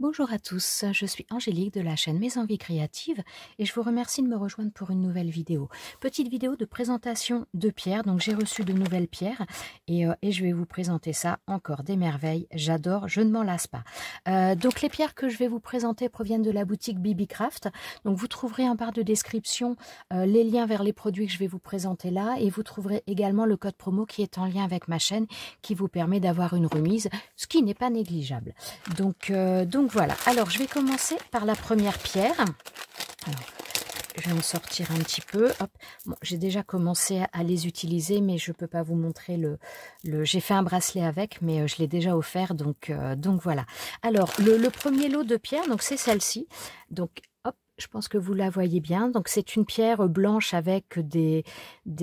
Bonjour à tous, je suis Angélique de la chaîne Mes Envies Créatives et je vous remercie de me rejoindre pour une nouvelle vidéo. Petite vidéo de présentation de pierres, donc j'ai reçu de nouvelles pierres et je vais vous présenter ça, encore des merveilles, j'adore, je ne m'en lasse pas. Donc les pierres que je vais vous présenter proviennent de la boutique BB-Craft, donc vous trouverez en barre de description les liens vers les produits que je vais vous présenter là et vous trouverez également le code promo qui est en lien avec ma chaîne qui vous permet d'avoir une remise, ce qui n'est pas négligeable. Donc voilà, alors je vais commencer par la première pierre. Alors, je vais me sortir un petit peu. Hop. Bon, j'ai déjà commencé à les utiliser, mais je ne peux pas vous montrer le j'ai fait un bracelet avec, mais je l'ai déjà offert, donc voilà. Alors, le premier lot de pierres, donc c'est celle-ci. Donc, hop, je pense que vous la voyez bien. Donc, c'est une pierre blanche avec des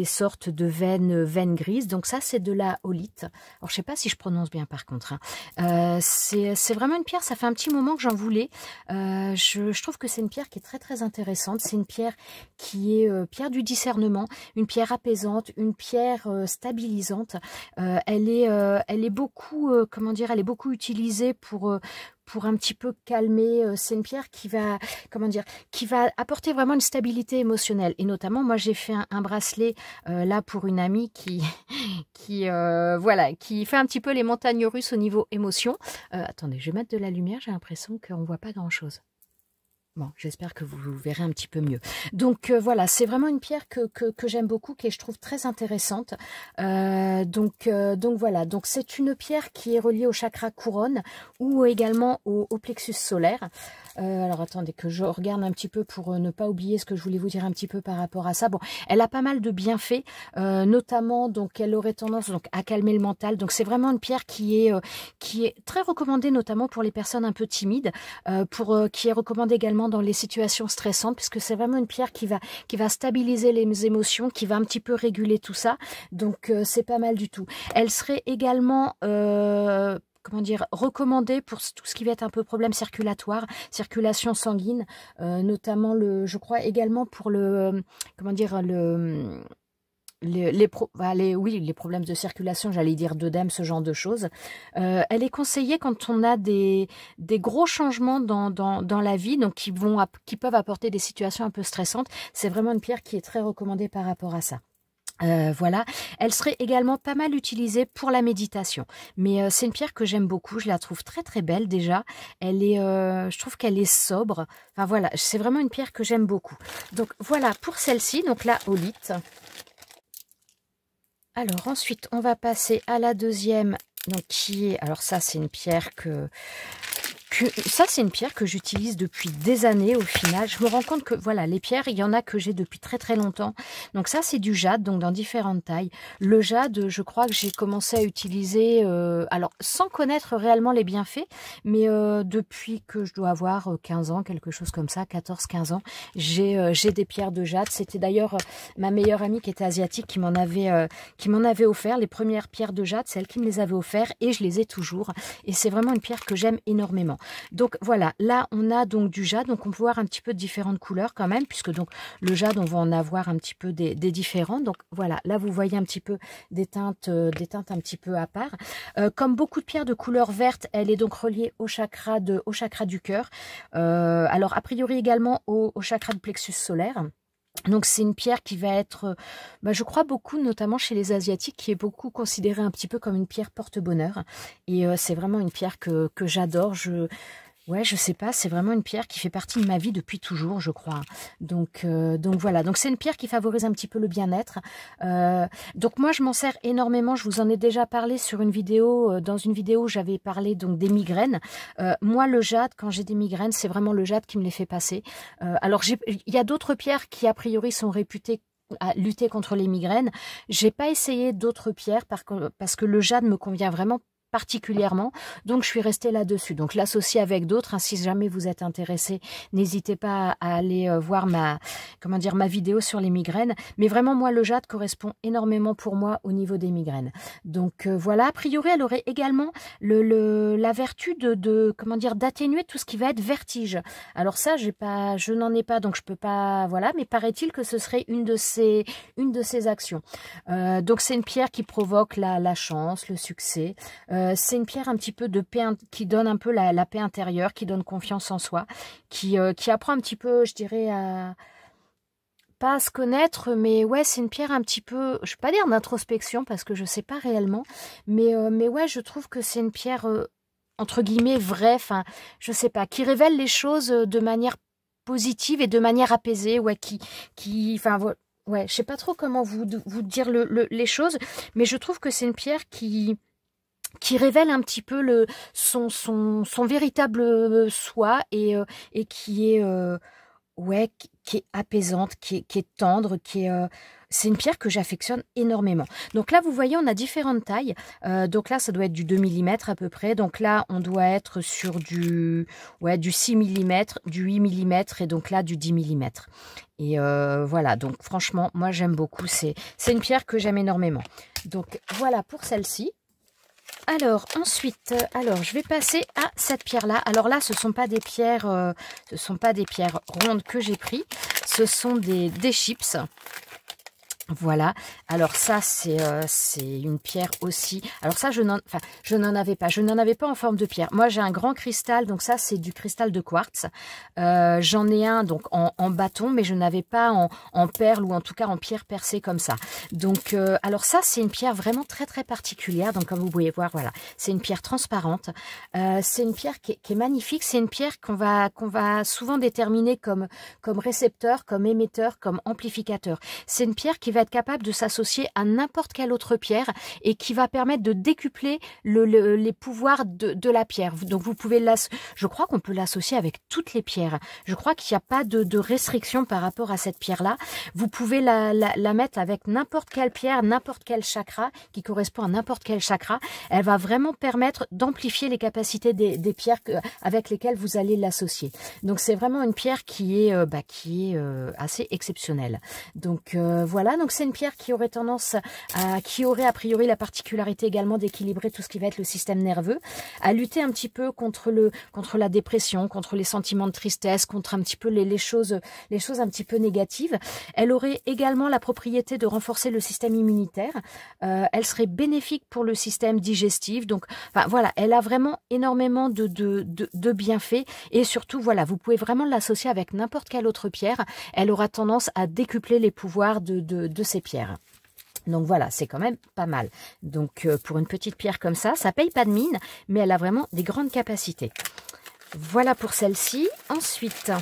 sortes de veines grises. Donc, ça, c'est de la holite. Alors, je ne sais pas si je prononce bien par contre. Hein. C'est vraiment une pierre, ça fait un petit moment que j'en voulais. Je trouve que c'est une pierre qui est très, très intéressante. C'est une pierre qui est pierre du discernement, une pierre apaisante, une pierre stabilisante. Elle est beaucoup, comment dire, elle est beaucoup utilisée pour un petit peu calmer. C'est une pierre qui va, comment dire, qui va apporter vraiment une stabilité émotionnelle. Et notamment, moi, j'ai fait un bracelet là pour une amie voilà, qui fait un petit peu les montagnes russes au niveau émotion. Attendez, je vais mettre de la lumière, j'ai l'impression qu'on ne voit pas grand-chose. Bon, j'espère que vous verrez un petit peu mieux. Donc voilà, c'est vraiment une pierre que j'aime beaucoup, que je trouve très intéressante. Donc voilà, donc c'est une pierre qui est reliée au chakra couronne ou également au plexus solaire. Alors attendez que je regarde un petit peu pour ne pas oublier ce que je voulais vous dire un petit peu par rapport à ça. Bon, elle a pas mal de bienfaits, notamment donc elle aurait tendance donc à calmer le mental. Donc c'est vraiment une pierre qui est très recommandée, notamment pour les personnes un peu timides, qui est recommandée également dans les situations stressantes, puisque c'est vraiment une pierre qui va stabiliser les émotions, qui va un petit peu réguler tout ça. Donc c'est pas mal du tout. Elle serait également comment dire, recommandée pour tout ce qui va être un peu problème circulatoire, circulation sanguine, notamment je crois également pour comment dire, les problèmes de circulation, j'allais dire d'œdème, ce genre de choses. Elle est conseillée quand on a des gros changements dans la vie, donc qui peuvent apporter des situations un peu stressantes. C'est vraiment une pierre qui est très recommandée par rapport à ça. Voilà, elle serait également pas mal utilisée pour la méditation, mais c'est une pierre que j'aime beaucoup, je la trouve très très belle déjà, je trouve qu'elle est sobre, enfin voilà, c'est vraiment une pierre que j'aime beaucoup. Donc voilà pour celle-ci, donc la holite. Alors ensuite, on va passer à la deuxième, donc qui est, alors ça c'est une pierre c'est une pierre que j'utilise depuis des années au final. Je me rends compte que voilà, les pierres, il y en a que j'ai depuis très très longtemps. Donc ça c'est du jade, donc dans différentes tailles. Le jade, je crois que j'ai commencé à utiliser, alors sans connaître réellement les bienfaits, mais depuis que je dois avoir 15 ans, quelque chose comme ça, 14-15 ans, j'ai des pierres de jade. C'était d'ailleurs ma meilleure amie qui était asiatique qui m'en avait offert. Les premières pierres de jade, c'est elle qui me les avait offert et je les ai toujours. Et c'est vraiment une pierre que j'aime énormément. Donc voilà, là on a donc du jade, donc on peut voir un petit peu de différentes couleurs quand même, puisque donc le jade on va en avoir un petit peu des différents. Donc voilà, là vous voyez un petit peu des teintes un petit peu à part. Comme beaucoup de pierres de couleur verte, elle est donc reliée au chakra du cœur. Alors a priori également au chakra du plexus solaire. Donc c'est une pierre qui va être, je crois beaucoup, notamment chez les Asiatiques, qui est beaucoup considérée un petit peu comme une pierre porte-bonheur. Et c'est vraiment une pierre que j'adore. Ouais, je sais pas, c'est vraiment une pierre qui fait partie de ma vie depuis toujours, je crois. Donc voilà, donc c'est une pierre qui favorise un petit peu le bien-être. Donc moi, je m'en sers énormément. Je vous en ai déjà parlé sur une vidéo, dans une vidéo où j'avais parlé donc des migraines. Moi, le jade, quand j'ai des migraines, c'est vraiment le jade qui me les fait passer. Alors, il y a d'autres pierres qui, a priori, sont réputées à lutter contre les migraines. J'ai pas essayé d'autres pierres parce que le jade me convient vraiment particulièrement, donc je suis restée là-dessus. Donc l'associer avec d'autres, hein, si jamais vous êtes intéressé, n'hésitez pas à aller voir ma vidéo sur les migraines. Mais vraiment, moi, le jade correspond énormément pour moi au niveau des migraines. Donc voilà, a priori, elle aurait également la vertu d'atténuer tout ce qui va être vertige. Alors ça, je n'en ai pas, donc je peux pas, voilà, mais paraît-il que ce serait une de ses actions. Donc c'est une pierre qui provoque la chance, le succès. C'est une pierre un petit peu de paix, qui donne un peu la paix intérieure, qui donne confiance en soi, qui apprend un petit peu, je dirais, pas à se connaître, mais ouais, c'est une pierre un petit peu, je vais pas dire d'introspection parce que je sais pas réellement, mais ouais, je trouve que c'est une pierre entre guillemets vraie, enfin, je sais pas, qui révèle les choses de manière positive et de manière apaisée, ouais, enfin, ouais, je sais pas trop comment vous dire les choses, mais je trouve que c'est une pierre qui révèle un petit peu son véritable soi et qui est ouais, qui est apaisante, qui est tendre, c'est une pierre que j'affectionne énormément. Donc là, vous voyez, on a différentes tailles. Donc là, ça doit être du 2 mm à peu près. Donc là, on doit être sur du 6 mm, du 8 mm et donc là, du 10 mm. Et voilà, donc franchement, moi, j'aime beaucoup. C'est une pierre que j'aime énormément. Donc voilà pour celle-ci. Alors ensuite, je vais passer à cette pierre-là. Alors là, ce sont pas des pierres rondes que j'ai pris, ce sont des chips. Voilà, alors ça c'est une pierre aussi. Alors ça je n'en avais pas en forme de pierre. Moi j'ai un grand cristal, donc ça c'est du cristal de quartz. J'en ai un donc en bâton, mais je n'avais pas en perle ou en tout cas en pierre percée comme ça. Donc alors ça c'est une pierre vraiment très très particulière. Donc comme vous pouvez voir, voilà, c'est une pierre transparente. C'est une pierre qui est magnifique. C'est une pierre qu'on va souvent déterminer comme récepteur, comme émetteur, comme amplificateur. C'est une pierre qui va être capable de s'associer à n'importe quelle autre pierre et qui va permettre de décupler les pouvoirs de la pierre. Donc vous pouvez je crois qu'on peut l'associer avec toutes les pierres. Je crois qu'il n'y a pas de restriction par rapport à cette pierre-là. Vous pouvez la mettre avec n'importe quelle pierre, n'importe quel chakra qui correspond à n'importe quel chakra. Elle va vraiment permettre d'amplifier les capacités des pierres avec lesquelles vous allez l'associer. Donc c'est vraiment une pierre qui est assez exceptionnelle. Donc voilà, donc c'est une pierre qui aurait qui aurait a priori la particularité également d'équilibrer tout ce qui va être le système nerveux, à lutter un petit peu contre la dépression, contre les sentiments de tristesse, contre un petit peu les choses un petit peu négatives. Elle aurait également la propriété de renforcer le système immunitaire. Elle serait bénéfique pour le système digestif. Donc enfin, voilà, elle a vraiment énormément de bienfaits et surtout voilà, vous pouvez vraiment l'associer avec n'importe quelle autre pierre. Elle aura tendance à décupler les pouvoirs de ces pierres. Donc voilà, c'est quand même pas mal. Donc pour une petite pierre comme ça paye pas de mine, mais elle a vraiment des grandes capacités. Voilà pour celle-ci. Ensuite,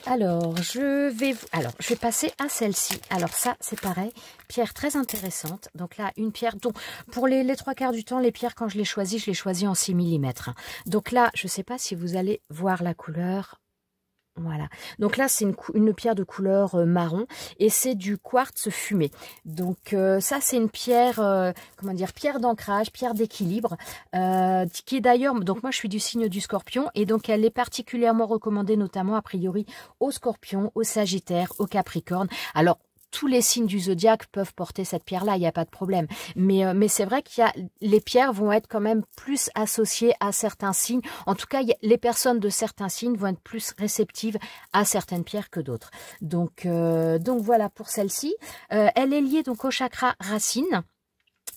alors je vais passer à celle-ci. Alors ça, c'est pareil, pierre très intéressante. Donc là, une pierre dont pour les 3/4 du temps, les pierres quand je les choisis en 6 mm. Donc là, je ne sais pas si vous allez voir la couleur. Voilà, donc là c'est une pierre de couleur marron et c'est du quartz fumé. Donc ça c'est une pierre, pierre d'ancrage, pierre d'équilibre, qui est d'ailleurs, donc moi je suis du signe du Scorpion et donc elle est particulièrement recommandée notamment a priori aux Scorpions, aux Sagittaires, aux Capricornes. Alors tous les signes du zodiaque peuvent porter cette pierre-là, il n'y a pas de problème. Mais c'est vrai les pierres vont être quand même plus associées à certains signes. En tout cas, les personnes de certains signes vont être plus réceptives à certaines pierres que d'autres. Donc voilà pour celle-ci. Elle est liée donc au chakra racine.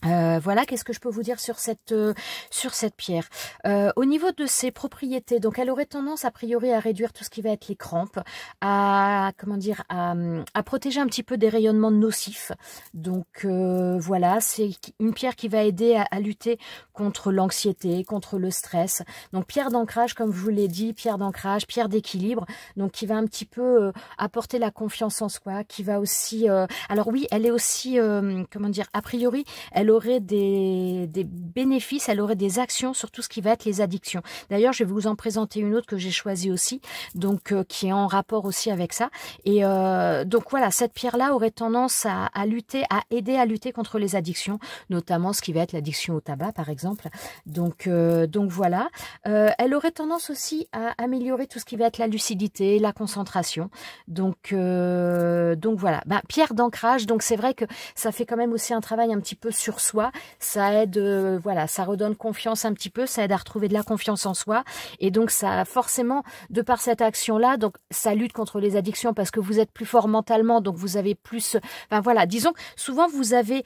Voilà, qu'est-ce que je peux vous dire sur cette pierre. Au niveau de ses propriétés, donc elle aurait tendance a priori à réduire tout ce qui va être les crampes, à protéger un petit peu des rayonnements nocifs. Donc voilà, c'est une pierre qui va aider à lutter contre l'anxiété, contre le stress. Donc pierre d'ancrage, comme je vous l'ai dit, pierre d'ancrage, pierre d'équilibre, donc qui va un petit peu apporter la confiance en soi, qui va aussi alors oui, elle est aussi a priori, elle aurait des bénéfices, elle aurait des actions sur tout ce qui va être les addictions. D'ailleurs, je vais vous en présenter une autre que j'ai choisie aussi, donc qui est en rapport aussi avec ça. Et donc voilà, cette pierre-là aurait tendance à aider à lutter contre les addictions, notamment ce qui va être l'addiction au tabac, par exemple. Donc voilà. Elle aurait tendance aussi à améliorer tout ce qui va être la lucidité, la concentration. Donc voilà. Pierre d'ancrage, donc c'est vrai que ça fait quand même aussi un travail un petit peu sur sur soi, ça aide, voilà, ça redonne confiance un petit peu, ça aide à retrouver de la confiance en soi. Et donc ça, forcément, de par cette action-là, donc ça lutte contre les addictions parce que vous êtes plus fort mentalement, donc vous avez plus, enfin voilà, disons, souvent vous avez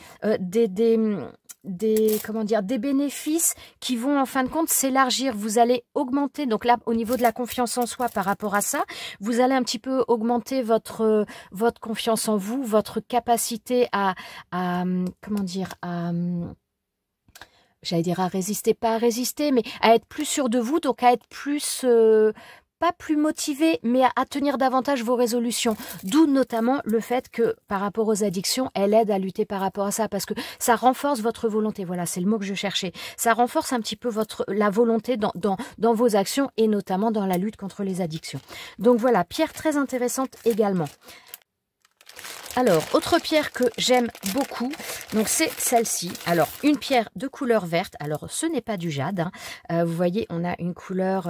comment dire, des bénéfices qui vont en fin de compte s'élargir. Vous allez augmenter, donc là au niveau de la confiance en soi par rapport à ça, vous allez un petit peu augmenter votre confiance en vous, votre capacité à comment dire, j'allais dire à résister, pas à résister, mais à être plus sûr de vous, donc à être plus pas plus motivé, mais à tenir davantage vos résolutions. D'où notamment le fait que, par rapport aux addictions, elle aide à lutter par rapport à ça, parce que ça renforce votre volonté. Voilà, c'est le mot que je cherchais. Ça renforce un petit peu la volonté dans vos actions, et notamment dans la lutte contre les addictions. Donc voilà, pierre très intéressante également. Alors, autre pierre que j'aime beaucoup, donc c'est celle-ci. Alors, une pierre de couleur verte. Alors, ce n'est pas du jade, hein. Vous voyez, on a une couleur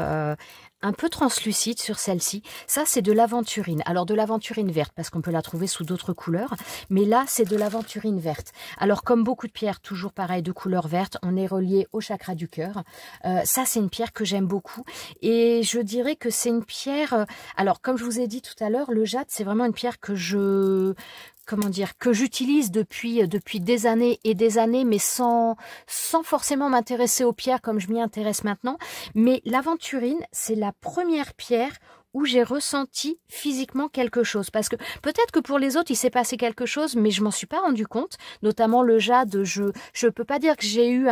un peu translucide sur celle-ci. Ça, c'est de l'aventurine. Alors, de l'aventurine verte, parce qu'on peut la trouver sous d'autres couleurs. Mais là, c'est de l'aventurine verte. Alors, comme beaucoup de pierres, toujours pareil, de couleur verte, on est relié au chakra du cœur. Ça, c'est une pierre que j'aime beaucoup. Et je dirais que c'est une pierre... alors, comme je vous ai dit tout à l'heure, le jade, c'est vraiment une pierre que comment dire, que j'utilise depuis des années et des années, mais sans forcément m'intéresser aux pierres comme je m'y intéresse maintenant. Mais l'aventurine, c'est la première pierre où j'ai ressenti physiquement quelque chose. Parce que peut-être que pour les autres, il s'est passé quelque chose, mais je m'en suis pas rendu compte. Notamment le jade, je peux pas dire que j'ai eu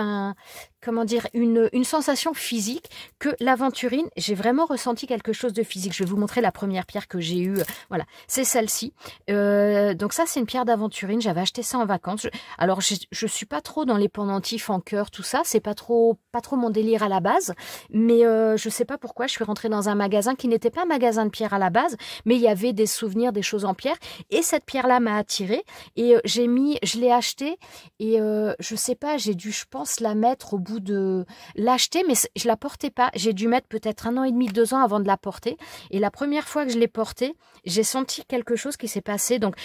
comment dire, une sensation physique. Que l'aventurine, j'ai vraiment ressenti quelque chose de physique. Je vais vous montrer la première pierre que j'ai eue. Voilà, c'est celle-ci. Donc ça, c'est une pierre d'aventurine. J'avais acheté ça en vacances. Alors, je suis pas trop dans les pendentifs en cœur, tout ça. C'est pas trop mon délire à la base. Mais je sais pas pourquoi. Je suis rentrée dans un magasin qui n'était pas un magasin de pierre à la base, mais il y avait des souvenirs, des choses en pierre. Et cette pierre-là m'a attirée. Et je l'ai achetée. Et je sais pas, j'ai dû, je pense, la mettre au bout de l'acheter, mais je la portais pas. J'ai dû mettre peut-être 1 an et demi, 2 ans avant de la porter. Et la première fois que je l'ai portée, j'ai senti quelque chose qui s'est passé. Donc,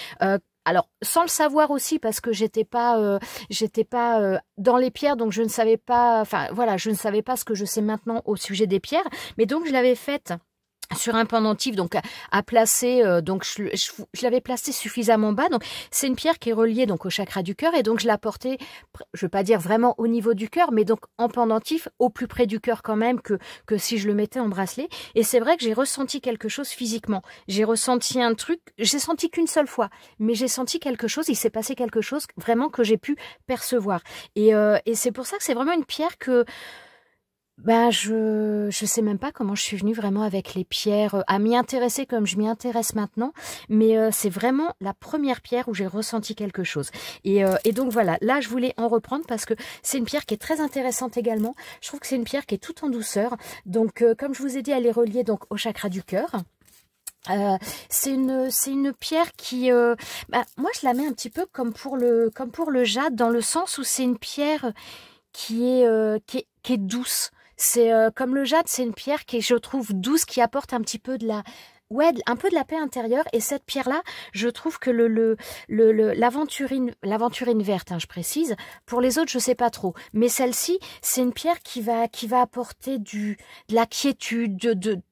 alors, sans le savoir aussi, parce que j'étais pas dans les pierres, donc je ne savais pas, enfin voilà, je ne savais pas ce que je sais maintenant au sujet des pierres. Mais donc, je l'avais faite sur un pendentif, donc à placer, donc je l'avais placé suffisamment bas. Donc c'est une pierre qui est reliée donc au chakra du cœur, et donc je la portais, je veux pas dire vraiment au niveau du cœur, mais donc en pendentif au plus près du cœur quand même que si je le mettais en bracelet. Et c'est vrai que j'ai ressenti quelque chose physiquement. J'ai ressenti un truc, j'ai senti qu'une seule fois, mais j'ai senti quelque chose. Il s'est passé quelque chose vraiment que j'ai pu percevoir. Et c'est pour ça que c'est vraiment une pierre que je sais même pas comment je suis venue vraiment avec les pierres à m'y intéresser comme je m'y intéresse maintenant, mais c'est vraiment la première pierre où j'ai ressenti quelque chose. Et donc voilà, là je voulais en reprendre parce que c'est une pierre qui est très intéressante également. Je trouve que c'est une pierre qui est toute en douceur. Donc comme je vous ai dit, elle est reliée donc au chakra du cœur. C'est une pierre qui moi je la mets un petit peu comme pour le jade, dans le sens où c'est une pierre qui est douce. C'est comme le jade, c'est une pierre qui est, je trouve, douce, qui apporte un petit peu de la, ouais, un peu de la paix intérieure. Et cette pierre-là, je trouve que l'aventurine verte, hein, je précise. Pour les autres, je sais pas trop, mais celle-ci, c'est une pierre qui va apporter de la quiétude,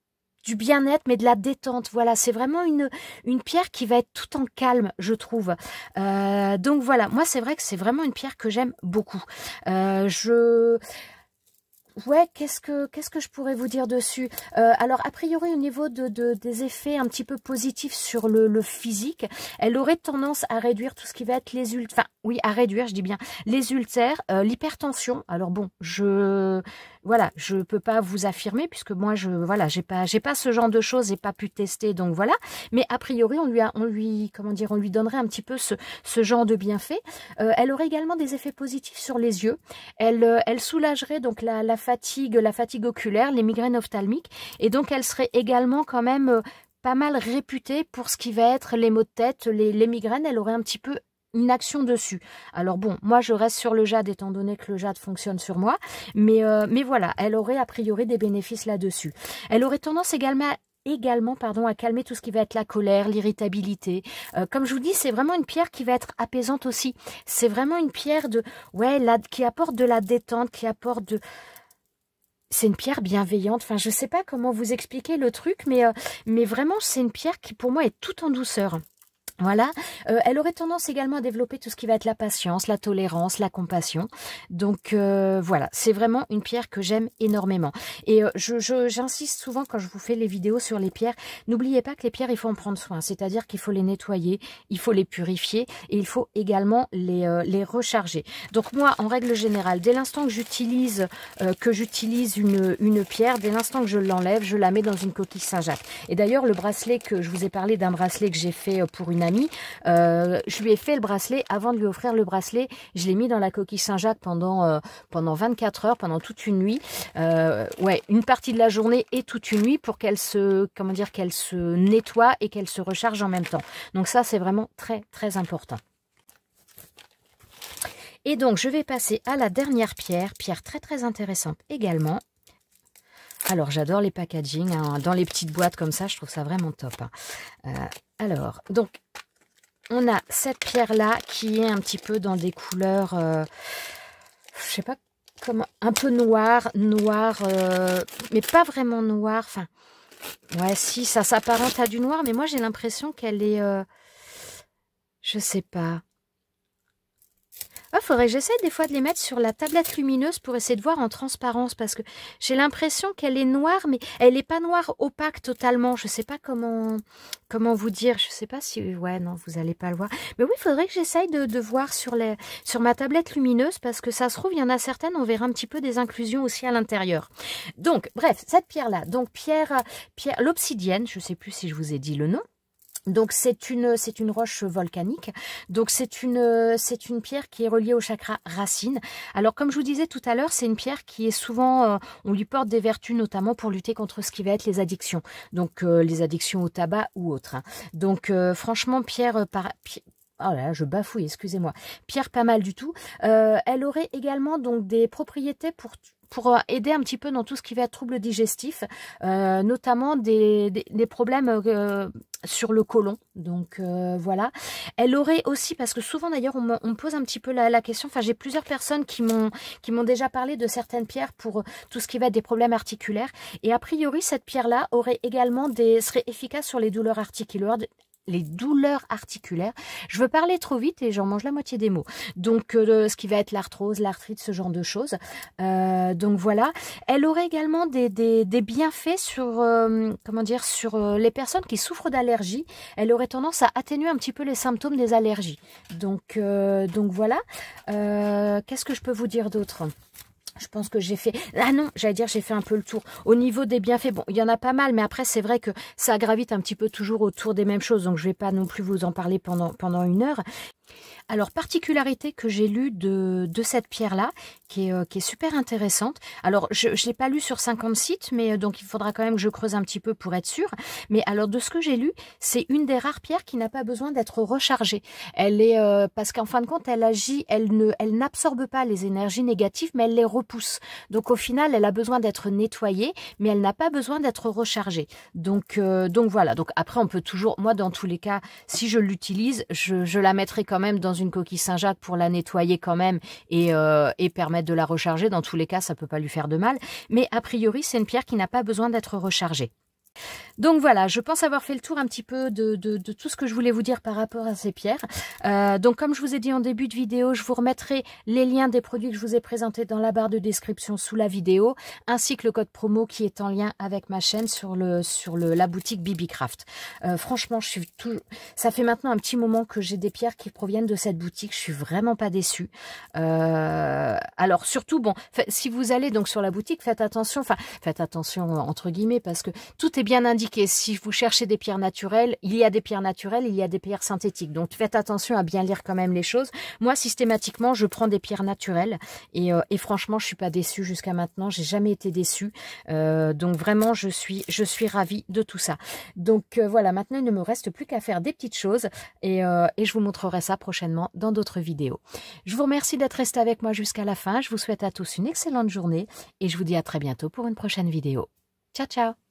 du bien-être, mais de la détente. Voilà, c'est vraiment une pierre qui va être tout en calme, je trouve. Donc voilà, moi c'est vrai que c'est vraiment une pierre que j'aime beaucoup. Ouais, qu'est-ce que je pourrais vous dire dessus? Alors, a priori, au niveau des effets un petit peu positifs sur le physique, elle aurait tendance à réduire tout ce qui va être les ulcères. Enfin, oui, à réduire, je dis bien, les ulcères, l'hypertension. Alors bon, voilà, je peux pas vous affirmer puisque moi, j'ai pas ce genre de choses, j'ai pas pu tester, donc voilà. Mais a priori, on lui donnerait un petit peu ce genre de bienfait. Elle aurait également des effets positifs sur les yeux. Elle soulagerait donc la fatigue oculaire, les migraines ophtalmiques, et donc elle serait également quand même pas mal réputée pour ce qui va être les maux de tête, les migraines. Elle aurait un petit peu une action dessus. Alors bon, moi je reste sur le jade étant donné que le jade fonctionne sur moi, mais voilà, elle aurait a priori des bénéfices là-dessus. Elle aurait tendance également également, pardon, à calmer tout ce qui va être la colère, l'irritabilité. Comme je vous dis, c'est vraiment une pierre qui va être apaisante aussi. C'est vraiment une pierre qui apporte de la détente, qui apporte de... C'est une pierre bienveillante. Enfin, je sais pas comment vous expliquer le truc, mais vraiment, c'est une pierre qui, pour moi, est tout en douceur. Voilà, elle aurait tendance également à développer tout ce qui va être la patience, la tolérance, la compassion. Donc voilà, c'est vraiment une pierre que j'aime énormément. Et j'insiste souvent quand je vous fais les vidéos sur les pierres, n'oubliez pas que les pierres, il faut en prendre soin. C'est-à-dire qu'il faut les nettoyer, il faut les purifier et il faut également les recharger. Donc moi, en règle générale, dès l'instant que j'utilise une pierre, dès l'instant que je l'enlève, je la mets dans une coquille Saint-Jacques. Et d'ailleurs, le bracelet que je vous ai parlé d'un bracelet que j'ai fait pour une amie, je lui ai fait le bracelet, avant de lui offrir le bracelet, je l'ai mis dans la coquille Saint-Jacques pendant 24 heures, pendant toute une nuit, une partie de la journée et toute une nuit pour qu'elle qu'elle se nettoie et qu'elle se recharge en même temps. Donc ça, c'est vraiment très très important. Et donc, je vais passer à la dernière pierre très très intéressante également. Alors, j'adore les packaging, hein, dans les petites boîtes comme ça, je trouve ça vraiment top. Hein. Alors, donc, on a cette pierre-là qui est un petit peu dans des couleurs, je sais pas comment, un peu noir, mais pas vraiment noir. Enfin, ouais, si, ça s'apparente à du noir, mais moi, j'ai l'impression qu'elle est, je sais pas. Il faudrait que j'essaie des fois de les mettre sur la tablette lumineuse pour essayer de voir en transparence parce que j'ai l'impression qu'elle est noire, mais elle n'est pas noire opaque totalement. Je ne sais pas comment vous dire. Je ne sais pas si... Ouais, non, vous n'allez pas le voir. Mais oui, il faudrait que j'essaye de voir sur ma tablette lumineuse parce que ça se trouve, il y en a certaines, on verra un petit peu des inclusions aussi à l'intérieur. Donc, bref, cette pierre-là, donc pierre l'obsidienne, je ne sais plus si je vous ai dit le nom. Donc c'est une roche volcanique. Donc c'est une pierre qui est reliée au chakra racine. Alors comme je vous disais tout à l'heure, c'est une pierre qui est souvent, on lui porte des vertus notamment pour lutter contre ce qui va être les addictions. Donc les addictions au tabac ou autres. Hein. Donc franchement oh là là, je bafouille, excusez-moi. Pierre pas mal du tout. Elle aurait également donc des propriétés pour aider un petit peu dans tout ce qui va être troubles digestifs, notamment des problèmes sur le côlon. Donc voilà. Elle aurait aussi, parce que souvent d'ailleurs on me pose un petit peu la question, enfin j'ai plusieurs personnes qui m'ont déjà parlé de certaines pierres pour tout ce qui va être des problèmes articulaires. Et a priori cette pierre-là aurait également serait efficace sur les douleurs articulaires. Je veux parler trop vite et j'en mange la moitié des mots. Donc, ce qui va être l'arthrose, l'arthrite, ce genre de choses. Donc, voilà. Elle aurait également des bienfaits sur, sur les personnes qui souffrent d'allergies. Elle aurait tendance à atténuer un petit peu les symptômes des allergies. Donc voilà. Qu'est-ce que je peux vous dire d'autre ? Je pense que j'ai fait... Ah non, j'allais dire j'ai fait un peu le tour. Au niveau des bienfaits, bon, il y en a pas mal, mais après, c'est vrai que ça gravite un petit peu toujours autour des mêmes choses. Donc, je vais pas non plus vous en parler pendant une heure. Alors, particularité que j'ai lue de cette pierre-là, qui est super intéressante. Alors, je ne l'ai pas lu sur 50 sites, mais donc il faudra quand même que je creuse un petit peu pour être sûre. Mais alors, de ce que j'ai lu, c'est une des rares pierres qui n'a pas besoin d'être rechargée. Elle est parce qu'en fin de compte, elle agit, elle n'absorbe pas les énergies négatives, mais elle les repousse. Donc, au final, elle a besoin d'être nettoyée, mais elle n'a pas besoin d'être rechargée. Donc voilà. Donc après, on peut toujours, moi, dans tous les cas, si je l'utilise, je la mettrai quand même dans une coquille Saint-Jacques pour la nettoyer quand même et permettre de la recharger. Dans tous les cas, ça peut pas lui faire de mal. Mais a priori, c'est une pierre qui n'a pas besoin d'être rechargée. Donc voilà, je pense avoir fait le tour un petit peu de tout ce que je voulais vous dire par rapport à ces pierres. Donc comme je vous ai dit en début de vidéo, je vous remettrai les liens des produits que je vous ai présentés dans la barre de description sous la vidéo, ainsi que le code promo qui est en lien avec ma chaîne sur la boutique BB-Craft. Franchement, ça fait maintenant un petit moment que j'ai des pierres qui proviennent de cette boutique. Je suis vraiment pas déçue. Alors surtout, bon, si vous allez donc sur la boutique, faites attention entre guillemets, parce que tout est bien indiqué. Si vous cherchez des pierres naturelles, il y a des pierres naturelles, il y a des pierres synthétiques. Donc faites attention à bien lire quand même les choses. Moi, systématiquement, je prends des pierres naturelles et franchement, je suis pas déçue jusqu'à maintenant. J'ai jamais été déçue. Donc vraiment, je suis ravie de tout ça. Donc voilà, maintenant, il ne me reste plus qu'à faire des petites choses et je vous montrerai ça prochainement dans d'autres vidéos. Je vous remercie d'être resté avec moi jusqu'à la fin. Je vous souhaite à tous une excellente journée et je vous dis à très bientôt pour une prochaine vidéo. Ciao, ciao!